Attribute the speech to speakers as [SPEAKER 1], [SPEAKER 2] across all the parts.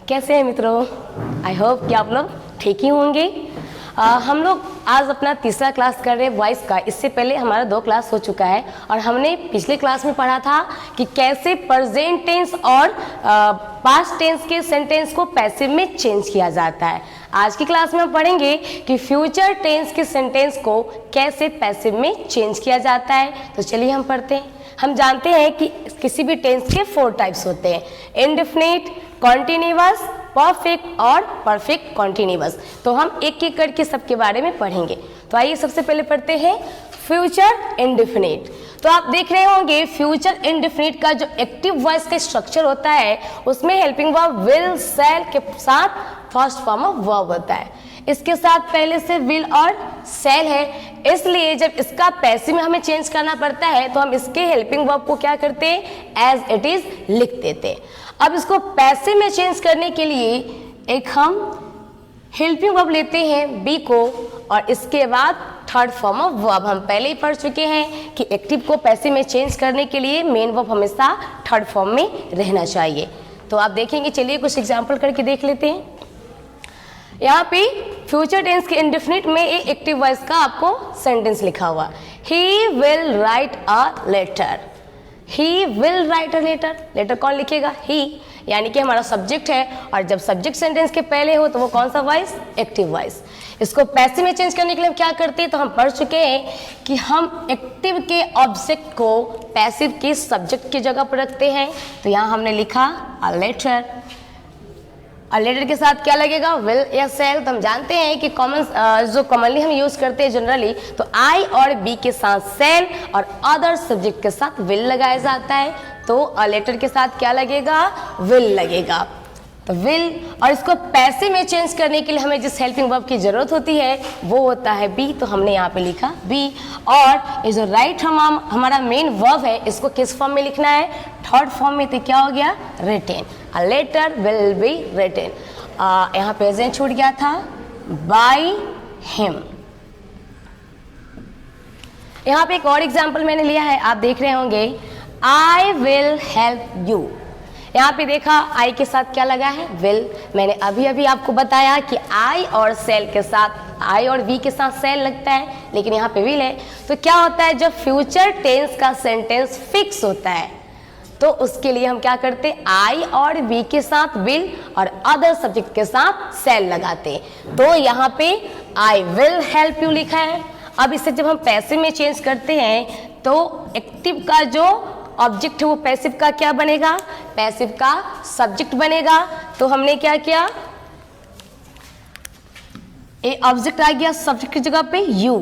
[SPEAKER 1] कैसे हैं मित्रों? आई होप कि आप लोग ठीक ही होंगे। हम लोग आज अपना तीसरा क्लास कर रहे हैं वॉइस का। इससे पहले हमारा 2 क्लास हो चुका है और हमने पिछले क्लास में पढ़ा था कि कैसे प्रेजेंट टेंस और पास्ट टेंस के सेंटेंस को पैसिव में चेंज किया जाता है। आज की क्लास में हम पढ़ेंगे कि फ्यूचर टेंस के सेंटेंस को कैसे पैसिव में चेंज किया जाता है। तो चलिए हम पढ़ते हैं। हम जानते हैं कि किसी भी टेंस के 4 टाइप्स होते हैं, इंडेफिनिट, कॉन्टिन्यूअस, परफेक्ट और परफेक्ट कॉन्टिन्यूअस। तो हम एक एक करके सबके बारे में पढ़ेंगे। तो आइए सबसे पहले पढ़ते हैं फ्यूचर इंडेफिनिट। तो आप देख रहे होंगे फ्यूचर इंडेफिनिट का जो एक्टिव वॉइस का स्ट्रक्चर होता है उसमें हेल्पिंग वर्ब विल, शैल के साथ फर्स्ट फॉर्म ऑफ वर्ब होता है। इसके साथ पहले से विल और शैल है, इसलिए जब इसका पैसिव में हमें चेंज करना पड़ता है तो हम इसके हेल्पिंग वर्ब को क्या करते हैं, एज इट इज लिख देते हैं। अब इसको पैसिव में चेंज करने के लिए एक हम हेल्पिंग वर्ब लेते हैं बी को और इसके बाद थर्ड फॉर्म ऑफ वर्ब। हम पहले ही पढ़ चुके हैं कि एक्टिव को पैसिव में चेंज करने के लिए मेन वर्ब हमेशा थर्ड फॉर्म में रहना चाहिए। तो आप देखेंगे, चलिए कुछ एग्जाम्पल करके देख लेते हैं। यहाँ पे फ्यूचर टेंस के इंडेफिनिट में एक एक्टिव वॉइस का आपको सेंटेंस लिखा हुआ, he will write a letter. He will write a letter, letter कौन लिखेगा, ही, यानी कि हमारा सब्जेक्ट है और जब सब्जेक्ट सेंटेंस के पहले हो तो वो कौन सा वॉइस, एक्टिव वॉइस। इसको पैसिव में चेंज करने के लिए हम क्या करते हैं, तो हम पढ़ चुके हैं कि हम एक्टिव के ऑब्जेक्ट को पैसिव के सब्जेक्ट की जगह पर रखते हैं। तो यहाँ हमने लिखा अ लेटर। और लेटर के साथ क्या लगेगा, विल या शैल। तो हम जानते हैं कि जो कॉमनली हम यूज करते हैं जनरली, तो आई और बी के साथ शैल और अदर सब्जेक्ट के साथ विल लगाया जाता है। तो अ लेटर के साथ क्या लगेगा, विल लगेगा। तो विल, और इसको पैसिव में चेंज करने के लिए हमें जिस हेल्पिंग वर्ब की जरूरत होती है वो होता है बी। तो हमने यहाँ पे लिखा बी। और ये जो राइट हमारा मेन वर्ब है इसको किस फॉर्म में लिखना है, थर्ड फॉर्म में। तो क्या हो गया, written. A letter will be written। यहाँ प्रेजेंट छूट गया था, by him। यहाँ पे एक और एग्जाम्पल मैंने लिया है, आप देख रहे होंगे, I will help you। यहाँ पे देखा आई के साथ क्या लगा है, विल। मैंने अभी अभी आपको बताया कि आई और सेल के साथ, आई और वी के साथ सेल लगता है, लेकिन यहाँ पे विल है। तो क्या होता है, जब फ्यूचर टेंस का सेंटेंस फिक्स होता है तो उसके लिए हम क्या करते हैं, आई और वी के साथ विल और अदर सब्जेक्ट के साथ सेल लगाते हैं। तो यहाँ पे आई विल हेल्प यू लिखा है। अब इसे जब हम पैसिव में चेंज करते हैं तो एक्टिव का जो ऑब्जेक्ट है वो पैसिव का क्या बनेगा, पैसिव का सब्जेक्ट बनेगा। तो हमने क्या किया, ए ऑब्जेक्ट आ गया सब्जेक्ट की जगह पे यू।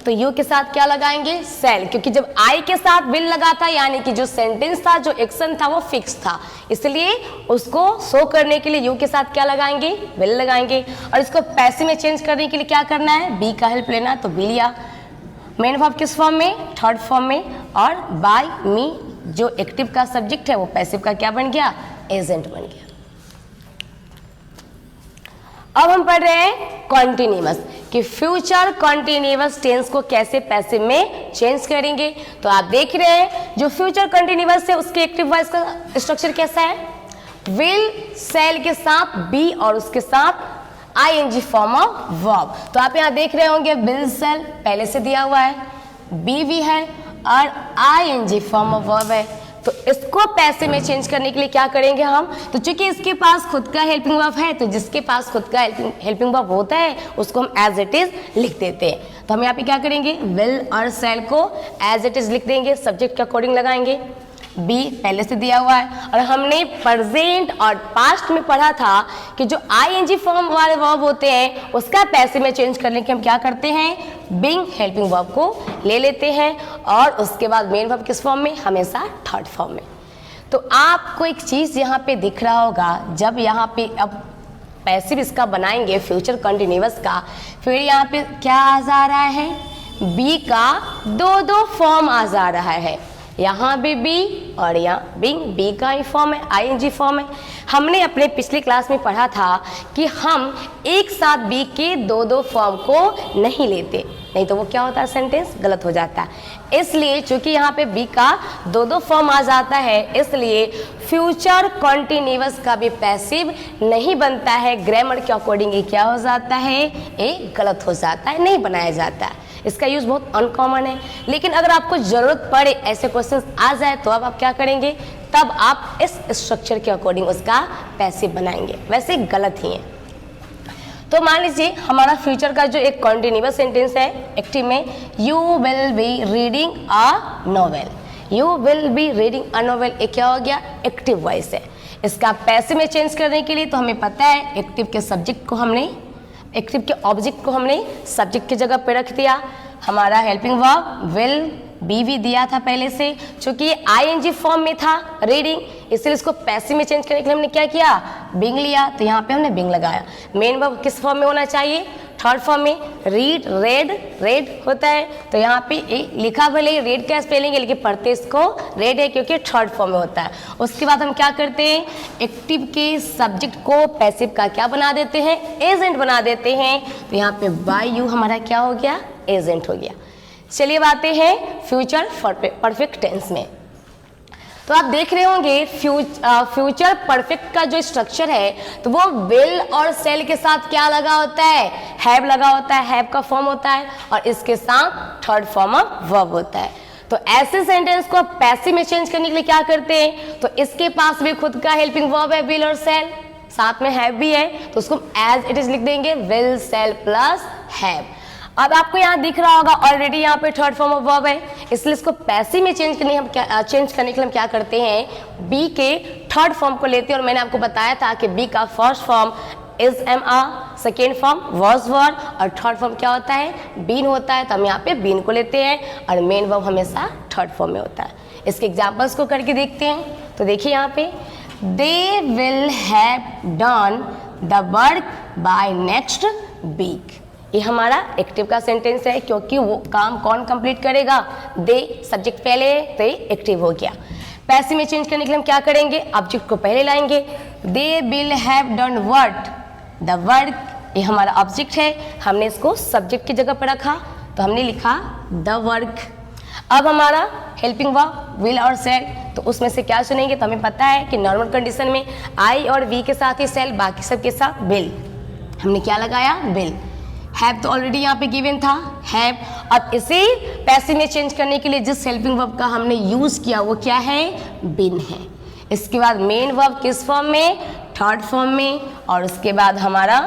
[SPEAKER 1] तो यू के साथ क्या लगाएंगे, सेल, क्योंकि जब आई के साथ विल लगा था यानी कि जो सेंटेंस था, जो एक्शन था वो फिक्स था, इसलिए उसको शो करने के लिए यू के साथ क्या लगाएंगे, विल लगाएंगे। और इसको पैसिव में चेंज करने के लिए क्या करना है, बी का हेल्प लेना। तो बी लिया। मेन वर्ब किस फॉर्म में, थर्ड फॉर्म में। और बाय मी जो एक्टिव का सब्जेक्ट है वो पैसिव का क्या बन गया, एजेंट बन गया। अब हम पढ़ रहे हैं कॉन्टिन्यूअस, कि फ्यूचर कॉन्टिन्यूअस टेंस को कैसे पैसिव में चेंज करेंगे। तो आप देख रहे हैं जो फ्यूचर कॉन्टिन्यूअस है उसके एक्टिव वॉइस का स्ट्रक्चर कैसा है, विल शैल के साथ बी और उसके साथ आईएनजी फॉर्म ऑफ वर्ब। तो आप यहाँ देख रहे होंगे विल शैल पहले से दिया हुआ है, बी भी है और आईएनजी फॉर्म ऑफ वर्ब है। तो इसको पैसिव में चेंज करने के लिए क्या करेंगे हम, तो चूंकि इसके पास खुद का हेल्पिंग वर्ब है तो जिसके पास खुद का हेल्पिंग वर्ब होता है उसको हम एज इट इज लिख देते हैं। तो हम यहाँ पे क्या करेंगे, विल और शैल को एज इट इज लिख देंगे, सब्जेक्ट के अकॉर्डिंग लगाएंगे, बी पहले से दिया हुआ है। और हमने प्रेजेंट और पास्ट में पढ़ा था कि जो आईएनजी फॉर्म वाले वर्ब होते हैं उसका पैसिव में चेंज करने के हम क्या करते हैं, बिंग हेल्पिंग वर्ब को ले लेते हैं और उसके बाद मेन वर्ब किस फॉर्म में, हमेशा थर्ड फॉर्म में। तो आपको एक चीज यहाँ पे दिख रहा होगा, जब यहाँ पे अब पैसिव इसका बनाएंगे फ्यूचर कंटिन्यूअस का, फिर यहाँ पे क्या आ जा रहा है, बी का दो फॉर्म आ जा रहा है। यहाँ भी बी और यहाँ बीइंग, बी का ही फॉर्म है, आईएनजी फॉर्म है। हमने अपने पिछले क्लास में पढ़ा था कि हम एक साथ बी के दो दो फॉर्म को नहीं लेते, नहीं तो वो क्या होता है, सेंटेंस गलत हो जाता है। इसलिए चूंकि यहाँ पे बी का दो दो फॉर्म आ जाता है, इसलिए फ्यूचर कॉन्टिन्यूअस का भी पैसिव नहीं बनता है। ग्रामर के अकॉर्डिंग ये क्या हो जाता है, ये गलत हो जाता है, नहीं बनाया जाता है। इसका यूज बहुत अनकॉमन है, लेकिन अगर आपको जरूरत पड़े, ऐसे क्वेश्चंस आ जाए, तो अब आप क्या करेंगे, तब आप इस स्ट्रक्चर के अकॉर्डिंग उसका पैसिव बनाएंगे, वैसे गलत ही है। तो मान लीजिए हमारा फ्यूचर का जो एक कॉन्टिन्यूअस सेंटेंस है एक्टिव में, you will be reading a novel, you will be reading a novel, ये क्या हो गया, एक्टिव वॉइस है। इसका पैसिव में चेंज करने के लिए तो हमें पता है एक्टिव के सब्जेक्ट को हमने, एक्टिव के ऑब्जेक्ट को हमने सब्जेक्ट की जगह पे रख दिया। हमारा हेल्पिंग वर्ब विल बी दिया था पहले से, चूंकि ये आईएनजी फॉर्म में था रीडिंग, इसलिए इसको पैसिव में चेंज करने के लिए हमने क्या किया, बिंग लिया, तो यहाँ पे हमने बिंग लगाया। मेन वर्ब किस फॉर्म में होना चाहिए, थर्ड फॉर्म में। रीड, रेड, रेड होता है, तो यहाँ पे लिखा भले रेड का स्पेलिंग है, लेकिन पढ़ते इसको रेड है क्योंकि थर्ड फॉर्म में होता है। उसके बाद हम क्या करते हैं, एक्टिव के सब्जेक्ट को पैसिव का क्या बना देते हैं, एजेंट बना देते हैं। तो यहाँ पे बाय यू हमारा क्या हो गया, एजेंट हो गया। चलिए बातें हैं फ्यूचर परफेक्ट टेंस में। तो आप देख रहे होंगे फ्यूचर परफेक्ट का जो स्ट्रक्चर है, तो वो विल और सेल के साथ क्या लगा होता है, हैव लगा होता है, हैव का फॉर्म होता है, और इसके साथ थर्ड फॉर्म ऑफ वर्ब होता है। तो ऐसे सेंटेंस को पैसिव में चेंज करने के लिए क्या करते हैं, तो इसके पास भी खुद का हेल्पिंग वर्ब है विल और सेल, साथ में हैव भी है, तो उसको एज इट इज लिख देंगे, विल सेल प्लस हैव। अब आपको यहाँ दिख रहा होगा ऑलरेडी यहाँ पे थर्ड फॉर्म ऑफ वर्ब है, इसलिए इसको पैसिव में चेंज करने के लिए हम क्या करते हैं, बी के थर्ड फॉर्म को लेते हैं। और मैंने आपको बताया था कि बी का first form is am are, second form was were, और थर्ड फॉर्म क्या होता है, बीन होता है। तो हम यहाँ पे बीन को लेते हैं, और मेन वर्ब हमेशा थर्ड फॉर्म में होता है। इसके एग्जाम्पल्स को करके देखते हैं। तो देखिए यहाँ पे, they will have done the work by next week, ये हमारा एक्टिव का सेंटेंस है, क्योंकि वो काम कौन कंप्लीट करेगा, दे, सब्जेक्ट पहले है तो ये एक्टिव हो गया। पैसिव में चेंज करने के लिए हम क्या करेंगे, ऑब्जेक्ट को पहले लाएंगे, दे will have done what, the work, ये हमारा ऑब्जेक्ट है, हमने इसको सब्जेक्ट की जगह पर रखा, तो हमने लिखा द वर्क। अब हमारा हेल्पिंग वर्ब विल और सेल, तो उसमें से क्या चुनेंगे, तो हमें पता है कि नॉर्मल कंडीशन में आई और वी के साथ ही सेल, बाकी सब के साथ विल, हमने क्या लगाया, विल। हैव तो ऑलरेडी यहाँ पे गिवन था, हैव। अब इसे पैसिव में चेंज करने के लिए जिस हेल्पिंग वर्ब का हमने यूज किया वो क्या है, बिन है। इसके बाद मेन वर्ब किस फॉर्म में, थर्ड फॉर्म में, और उसके बाद हमारा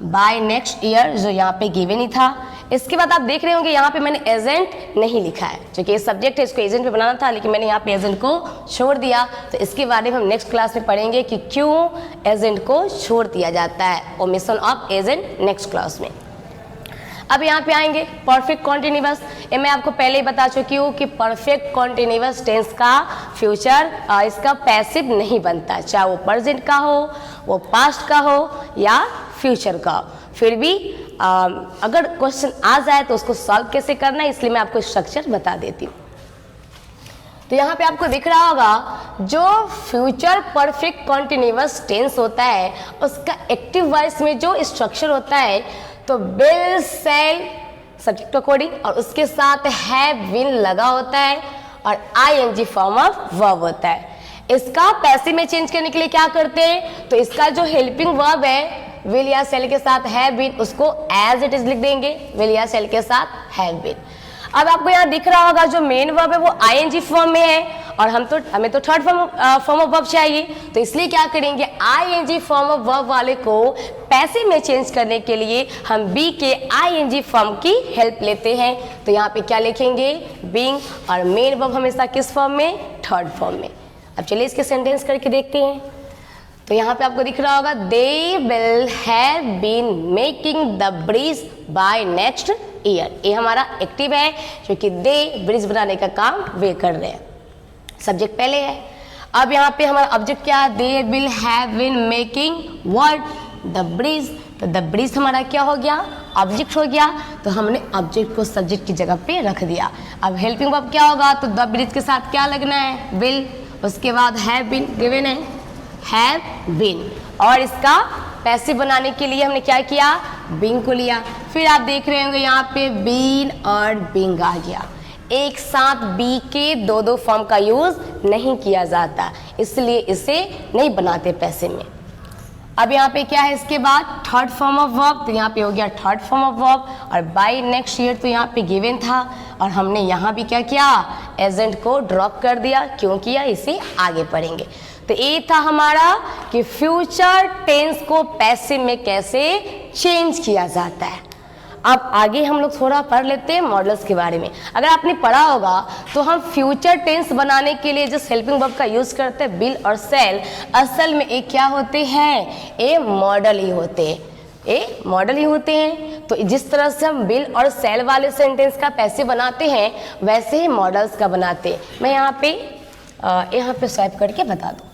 [SPEAKER 1] बाय नेक्स्ट ईयर जो यहाँ पे गिवन ही था। इसके बाद आप देख रहे होंगे यहाँ पे मैंने एजेंट नहीं लिखा है, क्योंकि ये सब्जेक्ट है, इसको एजेंट पे बनाना था, लेकिन मैंने यहाँ पे एजेंट को छोड़ दिया। तो इसके बारे में हम नेक्स्ट क्लास में पढ़ेंगे कि क्यों एजेंट को छोड़ दिया जाता है, omission of agent next class में। अब यहाँ पे आएंगे परफेक्ट कॉन्टिन्यूअस। ये मैं आपको पहले ही बता चुकी हूँ कि परफेक्ट कॉन्टिन्यूअस टेंस का फ्यूचर इसका पैसिव नहीं बनता, चाहे वो प्रेजेंट का हो, वो पास्ट का हो, या फ्यूचर का। फिर भी अगर क्वेश्चन आ जाए तो उसको सॉल्व कैसे करना है, इसलिए मैं आपको स्ट्रक्चर बता देती हूँ। तो यहाँ पे आपको दिख रहा होगा जो फ्यूचर परफेक्ट कॉन्टिन्यूअस टेंस होता है उसका एक्टिव वॉइस में जो स्ट्रक्चर होता है, तो विल सेल सब्जेक्ट अकॉर्डिंग, और उसके साथ हैव विल लगा होता है, और आईएनजी फॉर्म ऑफ वर्ब होता है। इसका पैसिव में चेंज करने के लिए क्या करते हैं, तो इसका जो हेल्पिंग वर्ब है विल या सेल के साथ हैव बीन, उसको एज इट इज लिख देंगे, विल या सेल के साथ हैव बीन। अब आपको यहाँ दिख रहा होगा जो मेन वर्ब है वो आईएनजी फॉर्म में है, और हमें तो थर्ड फॉर्म ऑफ वर्ब चाहिए, तो इसलिए क्या करेंगे, आईएनजी फॉर्म ऑफ वर्ब वाले को पैसिव में चेंज करने के लिए हम बी के आईएनजी फॉर्म की हेल्प लेते हैं। तो यहाँ पे क्या लिखेंगे, बीइंग, और मेन वर्ब हमेशा किस फॉर्म में, थर्ड फॉर्म में। अब चलिए इसके सेंटेंस करके देखते हैं। तो यहाँ पे आपको दिख रहा होगा, they will have been making the bridge by next year, ये हमारा एक्टिव है, क्योंकि दे ब्रिज बनाने का काम वे कर रहे हैं, सब्जेक्ट पहले है। अब यहाँ पे हमारा ऑब्जेक्ट क्या है, they will have been making what, the bridge, तो द ब्रिज हमारा क्या हो गया, ऑब्जेक्ट हो गया, तो हमने ऑब्जेक्ट को सब्जेक्ट की जगह पे रख दिया। अब हेल्पिंग वर्ब क्या होगा, तो द ब्रिज के साथ क्या लगना है, विल, उसके बाद हैव बीन गिवन है, हैव बीन, और इसका पैसिव बनाने के लिए हमने क्या किया, बीइंग को लिया। फिर आप देख रहे होंगे यहाँ पे बीन और बीइंग आ गया। एक साथ बी के दो दो फॉर्म का यूज नहीं किया जाता, इसलिए इसे नहीं बनाते पैसे में। अब यहाँ पे क्या है, इसके बाद थर्ड फॉर्म ऑफ वर्ब, तो यहाँ पे हो गया थर्ड फॉर्म ऑफ वर्ब, और बाय नेक्स्ट ईयर तो यहाँ पे गिवन था, और हमने यहाँ भी क्या किया, एजेंट को ड्रॉप कर दिया। क्यों किया, इसे आगे पढ़ेंगे। तो ये था हमारा कि फ्यूचर टेंस को पैसिव में कैसे चेंज किया जाता है। अब आगे हम लोग थोड़ा पढ़ लेते हैं मॉडल्स के बारे में। अगर आपने पढ़ा होगा तो हम फ्यूचर टेंस बनाने के लिए जो हेल्पिंग वर्ब का यूज करते हैं बिल और सेल, असल में ये क्या होते हैं, ये मॉडल ही होते हैं, ये मॉडल ही होते हैं। तो जिस तरह से हम बिल और सेल वाले सेंटेंस का पैसिव बनाते हैं वैसे ही मॉडल्स का बनाते हैं। मैं यहाँ पे स्वाइप करके बता दूँ।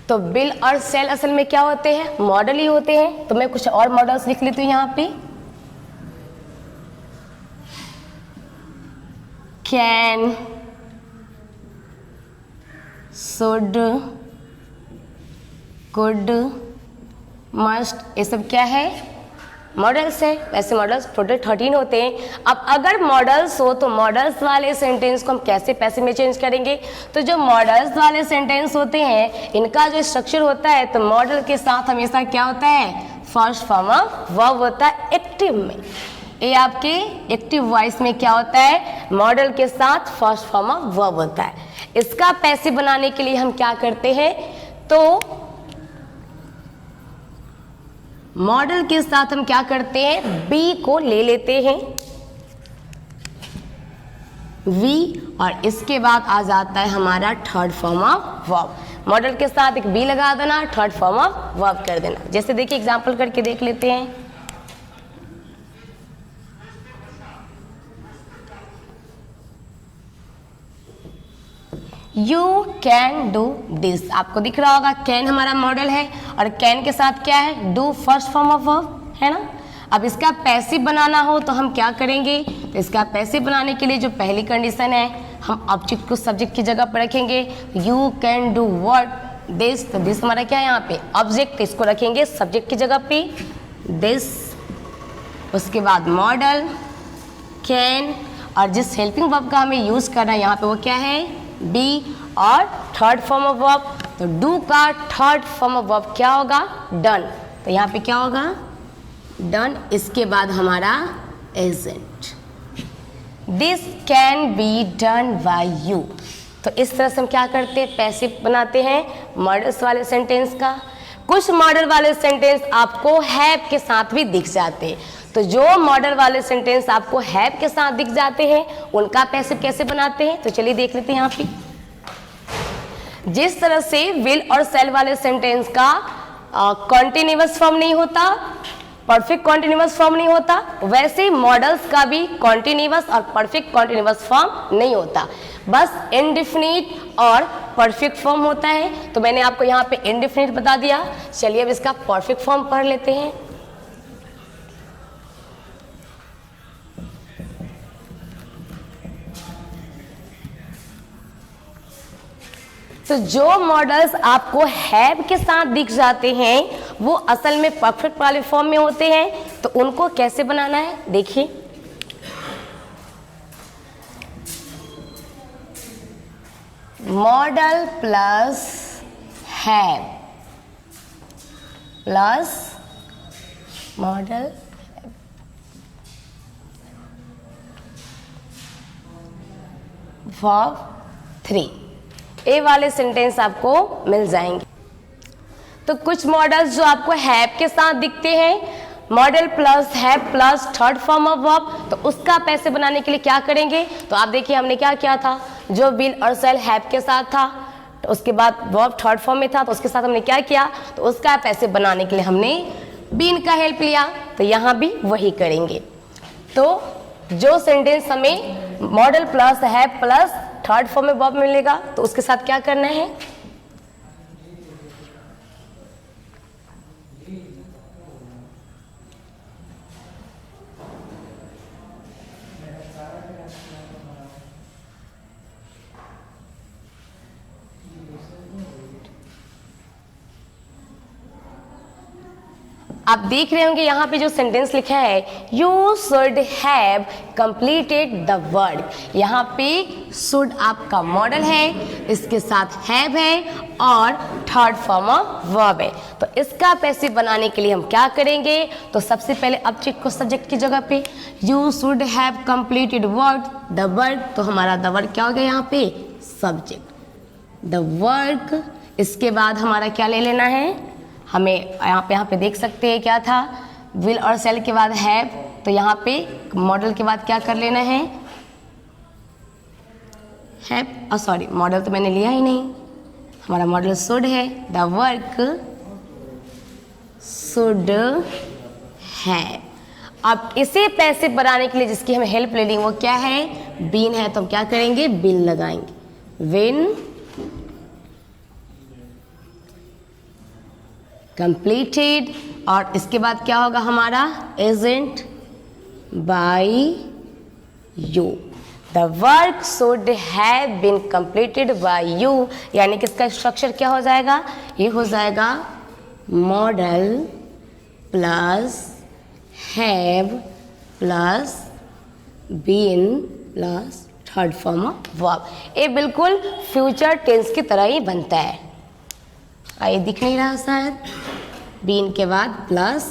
[SPEAKER 1] तो बिल और सेल असल में क्या होते हैं, मॉडल ही होते हैं। तो मैं कुछ और मॉडल्स लिख लेती हूँ यहाँ पे, कैन, शुड, कुड, मस्ट, ये सब क्या है, मॉडल्स है। वैसे मॉडल्स टोटल 13 होते हैं। अब अगर मॉडल्स हो तो मॉडल्स वाले सेंटेंस को हम कैसे पैसिव में चेंज करेंगे, तो जो मॉडल्स वाले सेंटेंस होते हैं इनका जो स्ट्रक्चर होता है, तो मॉडल के साथ हमेशा क्या होता है, फर्स्ट फॉर्म ऑफ वर्ब होता है एक्टिव में। ये आपके एक्टिव वॉइस में क्या होता है, मॉडल के साथ फर्स्ट फॉर्म ऑफ वर्ब होता है। इसका पैसिव बनाने के लिए हम क्या करते हैं, तो मॉडल के साथ हम क्या करते हैं, बी को ले लेते हैं, वी, और इसके बाद आ जाता है हमारा third form of verb. Model के साथ एक बी लगा देना, थर्ड फॉर्म ऑफ वर्ब कर देना। जैसे देखिए एग्जांपल करके देख लेते हैं। यू कैन डू दिस, आपको दिख रहा होगा कैन हमारा मॉडल है, और कैन के साथ क्या है, do first form of verb है ना। अब इसका पैसिव बनाना हो तो हम क्या करेंगे, तो इसका पैसिव बनाने के लिए जो पहली कंडीशन है, हम ऑब्जेक्ट को सब्जेक्ट की जगह पर रखेंगे। You can do what this, तो दिस हमारा क्या है यहाँ पे ऑब्जेक्ट, इसको रखेंगे सब्जेक्ट की जगह पे दिस। उसके बाद मॉडल कैन, और जिस हेल्पिंग वर्ब का हमें यूज करना है यहाँ पे वो क्या है, बी, और थर्ड फॉर्म ऑफ वर्ब, तो डू का थर्ड फॉर्म ऑफ वर्ब क्या होगा, डन। तो यहाँ पे क्या होगा, डन। इसके बाद हमारा agent, this can be done by you. तो इस तरह से हम क्या करते हैं, पैसिव बनाते हैं मॉडल्स वाले सेंटेंस का। कुछ मॉडल वाले सेंटेंस आपको हैव के साथ भी दिख जाते हैं, तो जो मॉडल वाले सेंटेंस आपको हैव के साथ दिख जाते हैं उनका पैसिव कैसे बनाते हैं, तो चलिए देख लेते हैं। यहाँ पे जिस तरह से विल और सेल वाले सेंटेंस का कॉन्टिन्यूअस फॉर्म नहीं होता, परफेक्ट कॉन्टिन्यूअस फॉर्म नहीं होता, वैसे मॉडल्स का भी कॉन्टिन्यूअस और परफेक्ट कॉन्टिन्यूअस फॉर्म नहीं होता, बस इनडिफिनिट और परफेक्ट फॉर्म होता है। तो मैंने आपको यहाँ पे इनडिफिनिट बता दिया। चलिए अब इसका परफेक्ट फॉर्म पढ़ लेते हैं। तो जो मॉडल्स आपको हैव के साथ दिख जाते हैं वो असल में परफेक्ट वाले फॉर्म में होते हैं। तो उनको कैसे बनाना है, देखिए। Model plus have plus modal verb 3, ए वाले सेंटेंस आपको मिल जाएंगे। तो कुछ मॉडल्स जो आपको हैव के साथ दिखते हैं, model plus have plus third form of verb, तो उसका पैसे बनाने के लिए क्या करेंगे, तो आप देखिए हमने क्या किया था, जो विल और सेल हैव के साथ था, तो उसके बाद वर्ब थर्ड फॉर्म में था, तो उसके साथ हमने क्या किया, तो उसका पैसे बनाने के लिए हमने बीन का हेल्प लिया। तो यहाँ भी वही करेंगे। तो जो सेंटेंस हमें model plus have plus third form में वर्ब मिलेगा तो उसके साथ क्या करना है, आप देख रहे होंगे यहाँ पे जो सेंटेंस लिखा है, you should have completed the work. यहाँ पे शुड आपका मॉडल है, इसके साथ हैव है और थर्ड फॉर्म ऑफ वर्ब है। तो इसका पैसिव बनाने के लिए हम क्या करेंगे, तो सबसे पहले ऑब्जेक्ट को सब्जेक्ट की जगह पे, you should have completed work, the work, तो हमारा द वर्क क्या हो गया यहाँ पे, सब्जेक्ट द वर्क। इसके बाद हमारा क्या ले लेना है, हमें यहाँ पे देख सकते हैं क्या था, विल और सेल के बाद हैव, तो यहाँ पे मॉडल के बाद क्या कर लेना है, हैव, सॉरी मॉडल तो मैंने लिया ही नहीं, हमारा मॉडल शुड है, द वर्क शुड है। अब इसे पैसे बनाने के लिए जिसकी हमें हेल्प लेनी वो क्या है, बीन है, तो हम क्या करेंगे, बिन लगाएंगे, विन कंप्लीटेड, और इसके बाद क्या होगा हमारा, isn't by you, the work should have been completed by you, यानी कि इसका स्ट्रक्चर क्या हो जाएगा, ये हो जाएगा modal plus have plus been plus third form of verb. ये बिल्कुल फ्यूचर टेंस की तरह ही बनता है, ये दिख नहीं रहा शायद, बीन के बाद plus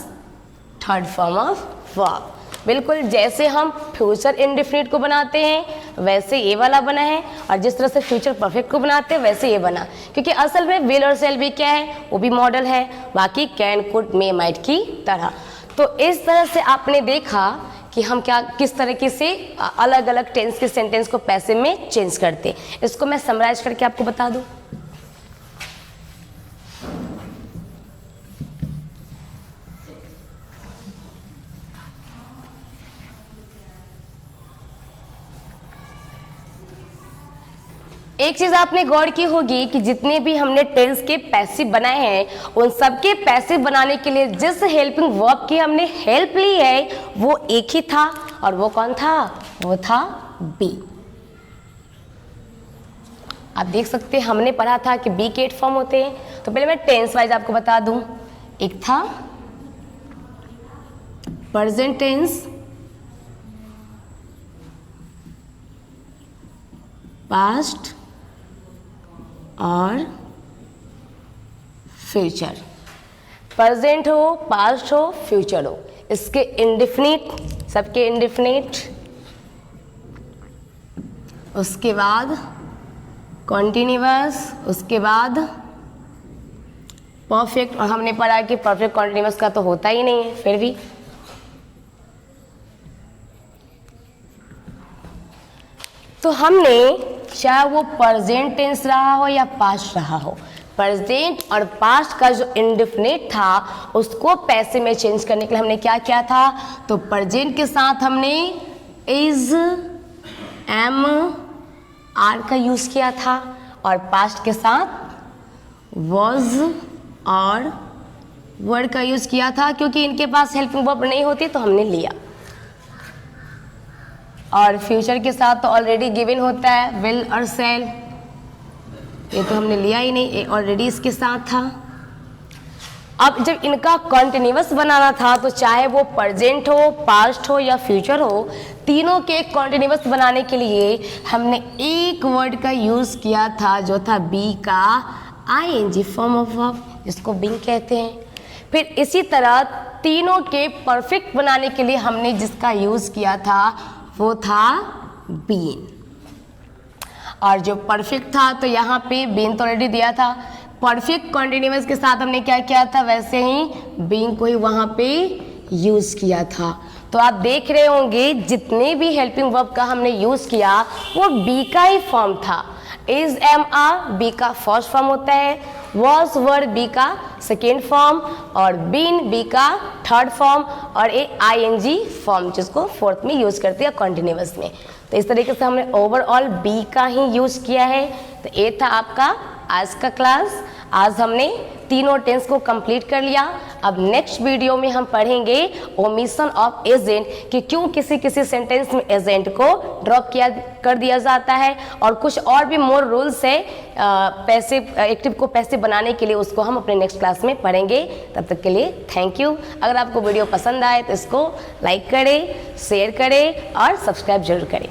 [SPEAKER 1] third form of verb. बिल्कुल जैसे हम फ्यूचर इंडेफिनिट को बनाते हैं वैसे ये वाला बना है, और जिस तरह से फ्यूचर परफेक्ट को बनाते हैं वैसे ये बना, क्योंकि असल में विल और सेल भी क्या है, वो भी मॉडल है, बाकी कैन कुड मे माइट की तरह। तो इस तरह से आपने देखा कि हम क्या किस तरीके से अलग अलग टेंस के सेंटेंस को पैसिव में चेंज करते हैं। इसको मैं समराइज करके आपको बता दूं। एक चीज आपने गौर की होगी कि जितने भी हमने टेंस के पैसिव बनाए हैं उन सबके पैसिव बनाने के लिए जिस हेल्पिंग वर्ब की हमने हेल्प ली है वो एक ही था, और वो कौन था, वो था बी। आप देख सकते हैं हमने पढ़ा था कि बी के 8 फॉर्म होते हैं, तो पहले मैं टेंस वाइज आपको बता दूं। एक था प्रेजेंट टेंस, पास्ट और फ्यूचर। प्रेजेंट हो, पास्ट हो, फ्यूचर हो, इसके इंडेफिनिट, सबके इंडेफिनिट, उसके बाद कॉन्टिन्यूअस, उसके बाद परफेक्ट, और हमने पढ़ा कि परफेक्ट कॉन्टिन्यूअस का तो होता ही नहीं है, फिर भी तो हमने चाहे वो प्रेजेंट टेंस रहा हो या पास्ट रहा हो, प्रेजेंट और पास्ट का जो इंडेफिनिट था उसको पैसे में चेंज करने के लिए हमने क्या किया था, तो प्रेजेंट के साथ हमने इज, एम, आर का यूज किया था, और पास्ट के साथ वॉज और वर्ड का यूज किया था, क्योंकि इनके पास हेल्पिंग वर्ब नहीं होती तो हमने लिया। और फ्यूचर के साथ तो ऑलरेडी गिवन होता है विल और सेल, ये तो हमने लिया ही नहीं, ये ऑलरेडी इसके साथ था। अब जब इनका कॉन्टिन्यूअस बनाना था तो चाहे वो प्रेजेंट हो, पास्ट हो या फ्यूचर हो, तीनों के कॉन्टिन्यूअस बनाने के लिए हमने एक वर्ड का यूज किया था जो था बी का आईएनजी फॉर्म ऑफ वर्ब, जिसको बीइंग कहते हैं। फिर इसी तरह तीनों के परफेक्ट बनाने के लिए हमने जिसका यूज किया था वो था बीन, और जो परफेक्ट था तो यहाँ पे बीन तो ऑलरेडी दिया था, परफेक्ट कॉन्टिन्यूअस के साथ हमने क्या किया था, वैसे ही बीन को ही वहाँ पे यूज किया था। तो आप देख रहे होंगे जितने भी हेल्पिंग वर्ब का हमने यूज किया वो बी का ही फॉर्म था, इज एम आर बी का फर्स्ट फॉर्म होता है, वॉज वर बी का सेकेंड फॉर्म और बीन बी का थर्ड फॉर्म और ए आई एन जी फॉर्म जिसको फोर्थ में यूज करते हैं कंटिन्यूअस में। तो इस तरीके से हमने ओवरऑल बी का ही यूज किया है। तो ये था आपका आज का क्लास। आज हमने तीनों टेंस को कंप्लीट कर लिया। अब नेक्स्ट वीडियो में हम पढ़ेंगे ओमिशन ऑफ एजेंट कि क्यों किसी किसी सेंटेंस में एजेंट को ड्रॉप कर दिया जाता है और कुछ और भी मोर रूल्स है पैसे एक्टिव को पैसे बनाने के लिए, उसको हम अपने नेक्स्ट क्लास में पढ़ेंगे। तब तक के लिए थैंक यू। अगर आपको वीडियो पसंद आए तो इसको लाइक करें, शेयर करें और सब्सक्राइब जरूर करें।